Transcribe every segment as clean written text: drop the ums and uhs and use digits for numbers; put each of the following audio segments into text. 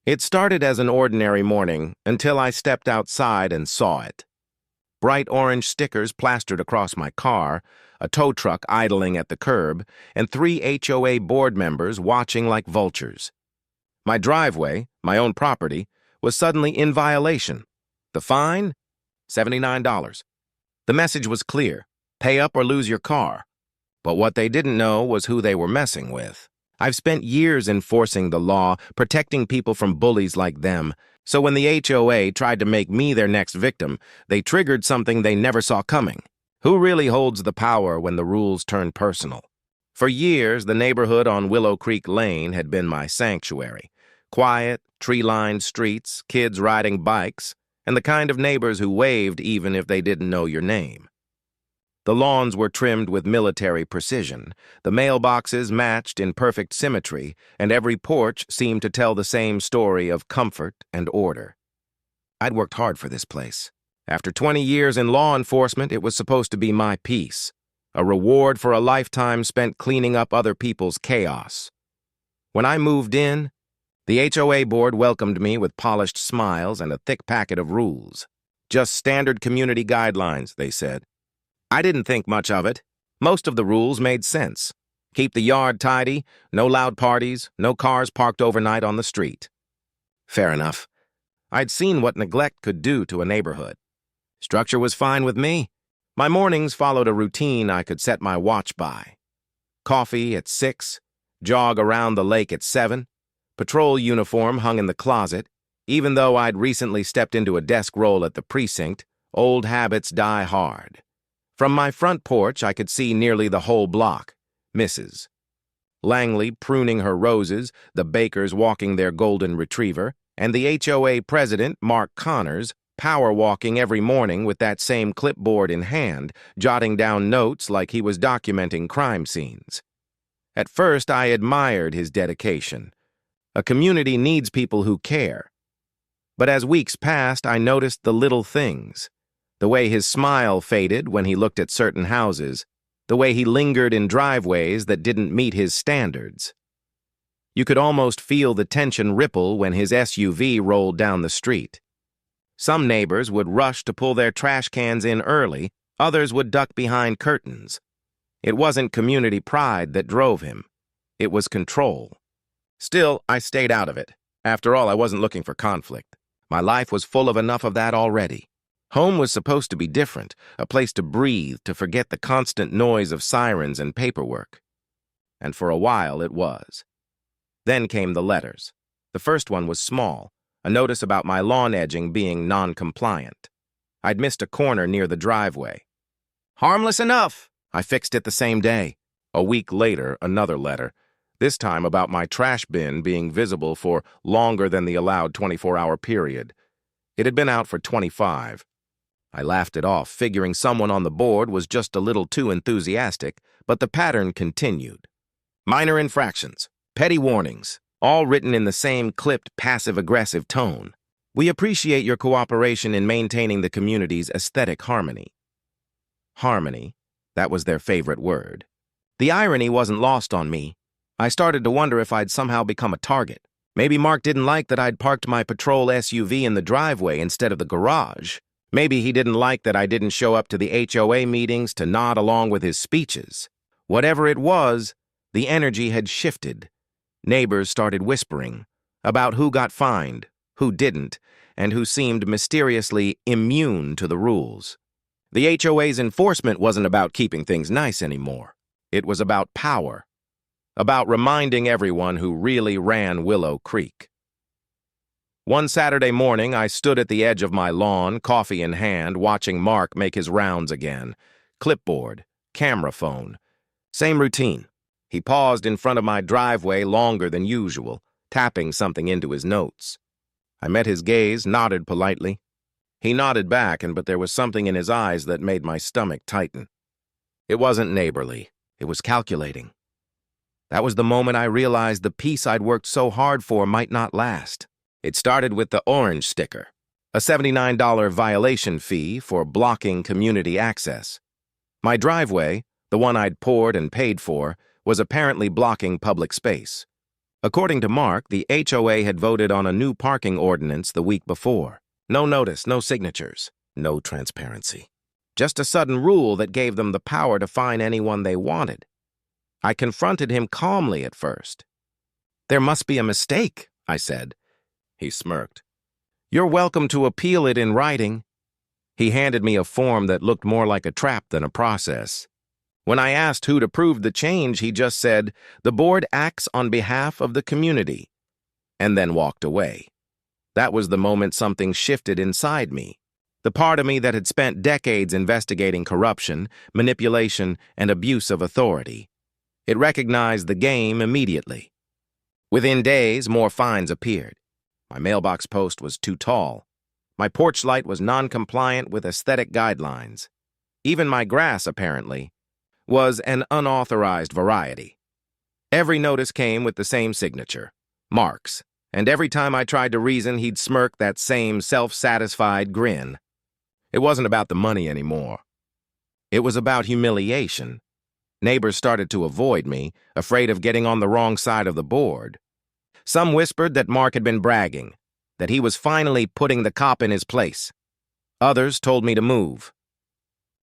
It started as an ordinary morning until I stepped outside and saw it. Bright orange stickers plastered across my car, a tow truck idling at the curb, and 3 HOA board members watching like vultures. My driveway, my own property, was suddenly in violation. The fine? $79. The message was clear: pay up or lose your car. But what they didn't know was who they were messing with. I've spent years enforcing the law, protecting people from bullies like them. So when the HOA tried to make me their next victim, they triggered something they never saw coming. Who really holds the power when the rules turn personal? For years, the neighborhood on Willow Creek Lane had been my sanctuary. Quiet, tree-lined streets, kids riding bikes, and the kind of neighbors who waved even if they didn't know your name. The lawns were trimmed with military precision, the mailboxes matched in perfect symmetry, and every porch seemed to tell the same story of comfort and order. I'd worked hard for this place. After 20 years in law enforcement, it was supposed to be my peace, a reward for a lifetime spent cleaning up other people's chaos. When I moved in, the HOA board welcomed me with polished smiles and a thick packet of rules. Just standard community guidelines, they said. I didn't think much of it. Most of the rules made sense. Keep the yard tidy, no loud parties, no cars parked overnight on the street. Fair enough. I'd seen what neglect could do to a neighborhood. Structure was fine with me. My mornings followed a routine I could set my watch by. Coffee at 6, jog around the lake at 7, patrol uniform hung in the closet. Even though I'd recently stepped into a desk role at the precinct, old habits die hard. From my front porch, I could see nearly the whole block. Mrs. Langley pruning her roses, the Bakers walking their golden retriever, and the HOA president, Mark Connors, power walking every morning with that same clipboard in hand, jotting down notes like he was documenting crime scenes. At first, I admired his dedication. A community needs people who care. But as weeks passed, I noticed the little things. The way his smile faded when he looked at certain houses, the way he lingered in driveways that didn't meet his standards. You could almost feel the tension ripple when his SUV rolled down the street. Some neighbors would rush to pull their trash cans in early, others would duck behind curtains. It wasn't community pride that drove him. It was control. Still, I stayed out of it. After all, I wasn't looking for conflict. My life was full of enough of that already. Home was supposed to be different, a place to breathe, to forget the constant noise of sirens and paperwork. And for a while it was. Then came the letters. The first one was small, a notice about my lawn edging being non-compliant. I'd missed a corner near the driveway. Harmless enough! I fixed it the same day. A week later, another letter, this time about my trash bin being visible for longer than the allowed 24-hour period. It had been out for 25. I laughed it off, figuring someone on the board was just a little too enthusiastic, but the pattern continued. Minor infractions, petty warnings, all written in the same clipped, passive-aggressive tone. We appreciate your cooperation in maintaining the community's aesthetic harmony. Harmony, that was their favorite word. The irony wasn't lost on me. I started to wonder if I'd somehow become a target. Maybe Mark didn't like that I'd parked my patrol SUV in the driveway instead of the garage. Maybe he didn't like that I didn't show up to the HOA meetings to nod along with his speeches. Whatever it was, the energy had shifted. Neighbors started whispering about who got fined, who didn't, and who seemed mysteriously immune to the rules. The HOA's enforcement wasn't about keeping things nice anymore. It was about power, about reminding everyone who really ran Willow Creek. One Saturday morning, I stood at the edge of my lawn, coffee in hand, watching Mark make his rounds again. Clipboard, camera phone. Same routine. He paused in front of my driveway longer than usual, tapping something into his notes. I met his gaze, nodded politely. He nodded back, but there was something in his eyes that made my stomach tighten. It wasn't neighborly. It was calculating. That was the moment I realized the peace I'd worked so hard for might not last. It started with the orange sticker, a $79 violation fee for blocking community access. My driveway, the one I'd poured and paid for, was apparently blocking public space. According to Mark, the HOA had voted on a new parking ordinance the week before. No notice, no signatures, no transparency. Just a sudden rule that gave them the power to fine anyone they wanted. I confronted him calmly at first. "There must be a mistake," I said. He smirked. "You're welcome to appeal it in writing." He handed me a form that looked more like a trap than a process. When I asked who'd approved the change, he just said, "The board acts on behalf of the community," and then walked away. That was the moment something shifted inside me. The part of me that had spent decades investigating corruption, manipulation, and abuse of authority. It recognized the game immediately. Within days, more fines appeared. My mailbox post was too tall. My porch light was non-compliant with aesthetic guidelines. Even my grass, apparently, was an unauthorized variety. Every notice came with the same signature, Mark's, and every time I tried to reason, he'd smirk that same self-satisfied grin. It wasn't about the money anymore. It was about humiliation. Neighbors started to avoid me, afraid of getting on the wrong side of the board. Some whispered that Mark had been bragging, that he was finally putting the cop in his place. Others told me to move.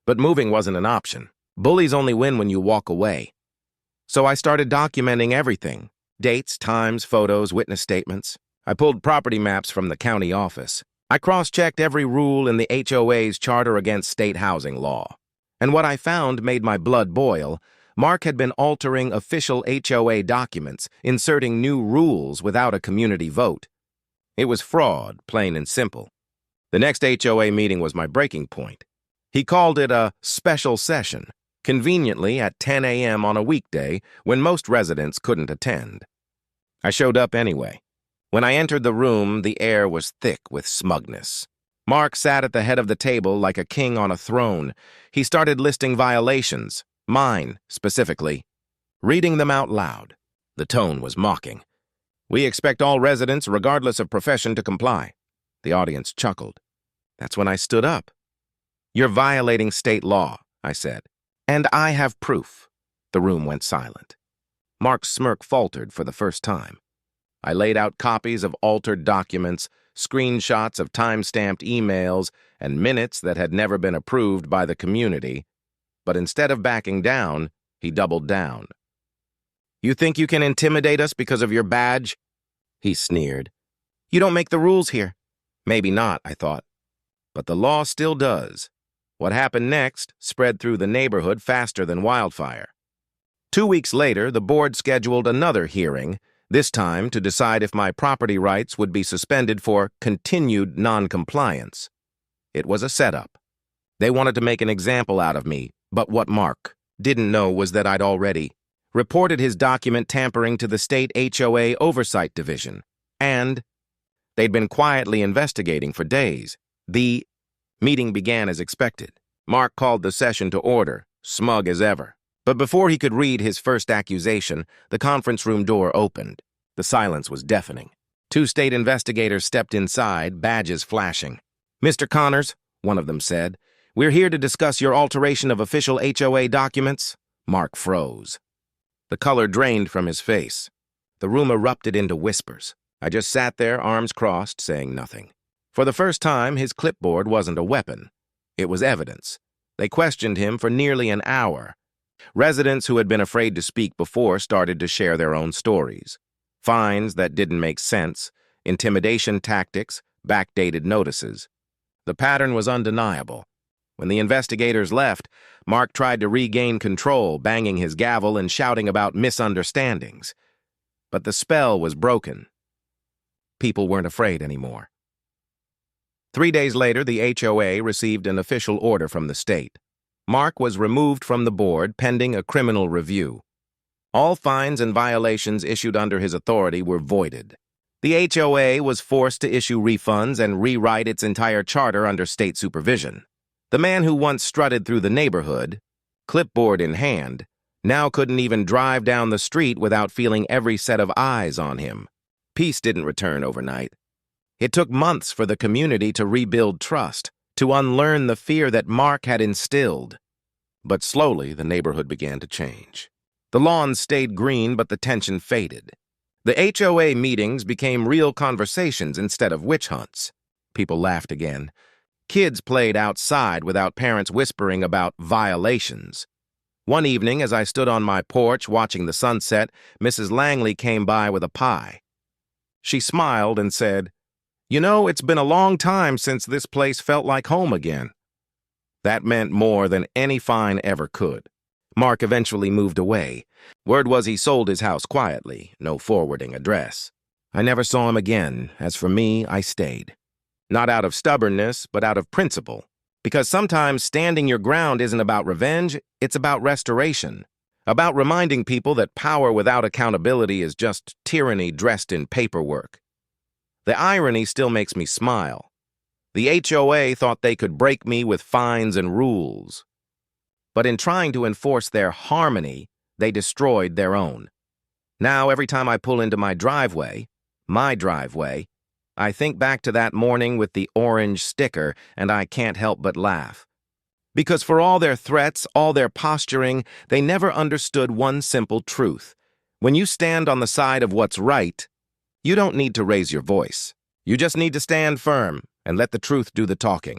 But moving wasn't an option. Bullies only win when you walk away. So I started documenting everything: dates, times, photos, witness statements. I pulled property maps from the county office. I cross-checked every rule in the HOA's Charter Against State Housing Law. And what I found made my blood boil. Mark had been altering official HOA documents, inserting new rules without a community vote. It was fraud, plain and simple. The next HOA meeting was my breaking point. He called it a special session, conveniently at 10 a.m. on a weekday when most residents couldn't attend. I showed up anyway. When I entered the room, the air was thick with smugness. Mark sat at the head of the table like a king on a throne. He started listing violations, mine specifically, reading them out loud. The tone was mocking. "We expect all residents, regardless of profession, to comply." The audience chuckled. That's when I stood up. "You're violating state law," I said. "And I have proof." The room went silent. Mark's smirk faltered for the first time. I laid out copies of altered documents, screenshots of time-stamped emails, and minutes that had never been approved by the community. But instead of backing down, he doubled down. "You think you can intimidate us because of your badge?" He sneered. "You don't make the rules here." Maybe not, I thought. But the law still does. What happened next spread through the neighborhood faster than wildfire. 2 weeks later, the board scheduled another hearing, this time to decide if my property rights would be suspended for continued non-compliance. It was a setup. They wanted to make an example out of me, but what Mark didn't know was that I'd already reported his document tampering to the state HOA Oversight Division, and they'd been quietly investigating for days. The meeting began as expected. Mark called the session to order, smug as ever. But before he could read his first accusation, the conference room door opened. The silence was deafening. 2 state investigators stepped inside, badges flashing. "Mr. Connors," one of them said, "we're here to discuss your alteration of official HOA documents." Mark froze. The color drained from his face. The room erupted into whispers. I just sat there, arms crossed, saying nothing. For the first time, his clipboard wasn't a weapon. It was evidence. They questioned him for nearly an hour. Residents who had been afraid to speak before started to share their own stories. Fines that didn't make sense, intimidation tactics, backdated notices. The pattern was undeniable. When the investigators left, Mark tried to regain control, banging his gavel and shouting about misunderstandings. But the spell was broken. People weren't afraid anymore. 3 days later, the HOA received an official order from the state. Mark was removed from the board pending a criminal review. All fines and violations issued under his authority were voided. The HOA was forced to issue refunds and rewrite its entire charter under state supervision. The man who once strutted through the neighborhood, clipboard in hand, now couldn't even drive down the street without feeling every set of eyes on him. Peace didn't return overnight. It took months for the community to rebuild trust, to unlearn the fear that Mark had instilled. But slowly, the neighborhood began to change. The lawns stayed green, but the tension faded. The HOA meetings became real conversations instead of witch hunts. People laughed again. Kids played outside without parents whispering about violations. One evening, as I stood on my porch watching the sunset, Mrs. Langley came by with a pie. She smiled and said, "You know, it's been a long time since this place felt like home again." That meant more than any fine ever could. Mark eventually moved away. Word was he sold his house quietly, no forwarding address. I never saw him again. As for me, I stayed. Not out of stubbornness, but out of principle. Because sometimes standing your ground isn't about revenge, it's about restoration. About reminding people that power without accountability is just tyranny dressed in paperwork. The irony still makes me smile. The HOA thought they could break me with fines and rules. But in trying to enforce their harmony, they destroyed their own. Now, every time I pull into my driveway, I think back to that morning with the orange sticker, and I can't help but laugh. Because for all their threats, all their posturing, they never understood one simple truth. When you stand on the side of what's right, you don't need to raise your voice. You just need to stand firm and let the truth do the talking.